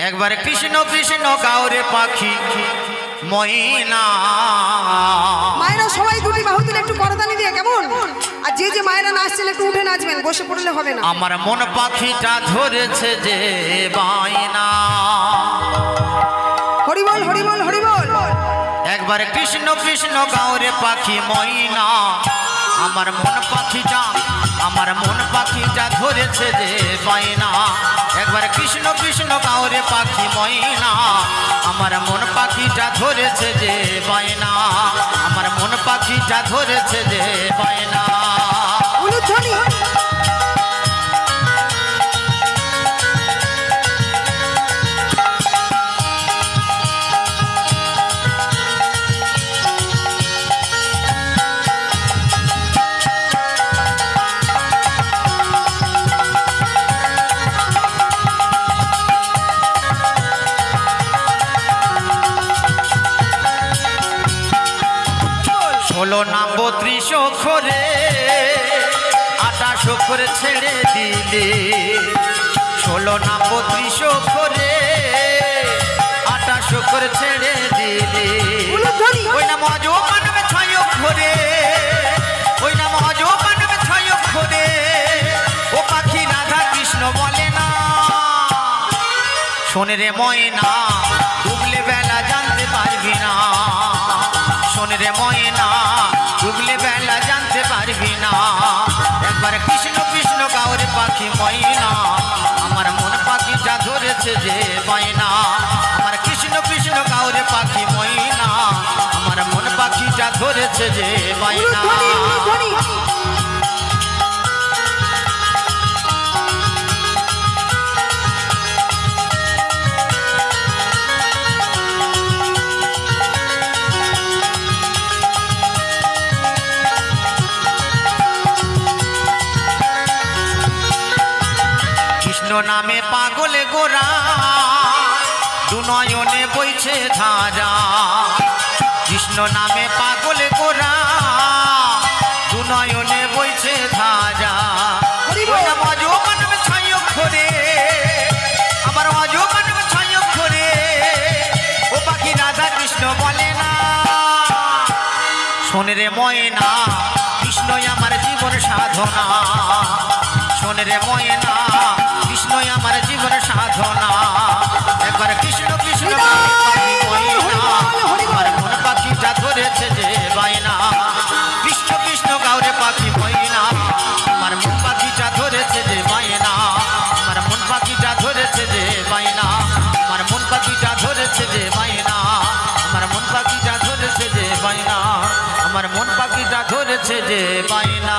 একবার কৃষ্ণ কৃষ্ণ কাউরে পাখি ময়না। মায়েরা সবাই দুটি বাহু তুলে একটু করতালি দিয়ে কেমন? আর যে যে মায়েরা নাচছেন একটু উঠে নাচবেন, বসে পড়লে হবে না। আমার মন পাখিটা ধরেছে যে বায়না। হরি বল হরি বল হরি বল। একবার কৃষ্ণ কৃষ্ণ কাউরে পাখি ময়না। আমার মন পাখিটা ধরেছে যে বায়না। একবার কৃষ্ণ কৃষ্ণ কাউরে পাখি ময়না। আমার মন পাখিটা ধরেছে যে বায়না। আমার মন পাখিটা ধরেছে যে বায়না। ষোলো নাম 32 অক্ষরে 28 অক্ষরে ছেড়ে দিলে। 16 নাম 32 অক্ষরে 28 অক্ষরে ছেড়ে দিলে। ওই নাম অজোপা নামে 6 অক্ষরে, ওই নাম অজোপা নামে 6 অক্ষরে। ও পাখি রাধা কৃষ্ণ বলে না। শোনে রে ময়না ডুবলে বেলা জানতে পারবি না। শোনে রে ময়না ডুবলে বেলা জানতে পারবি না। একবার কৃষ্ণ কৃষ্ণ কাউরে পাখি ময়না। আমার মন পাখিটা ধরেছে যে বায়না। আমার কৃষ্ণ কৃষ্ণ কাউরে পাখি ময়না। আমার মন পাখিটা ধরেছে যে বায়না। নামে পাগলে গোরা দুনয়নে বইছে ধারা। কৃষ্ণ নামে পাগলে গোরা দুনয়নে বইছে ধারা। অজোপা নামে 6 অক্ষরে, আমার অজোপা নামে 6 অক্ষরে। ও পাখি রাধা কৃষ্ণ বলে না। শোনে রে ময়না কৃষ্ণই আমার জীবন সাধনা। শোনে রে ময়না কৃষ্ণই আমার জীবন সাধনা। একবার কৃষ্ণ কৃষ্ণ পাখি ময়না। আমার মন পাখিটা ধরেছে যে বায়না। কৃষ্ণ কৃষ্ণ কাউরে পাখি ময়না। আমার মন পাখিটা ধরেছে যে বায়না। আমার মন পাখিটা ধরেছে যে বায়না। আমার মন পাখিটা ধরেছে যে বায়না। আমার মন পাখিটা ধরেছে যে বায়না। আমার মন পাখিটা ধরেছে যে বায়না।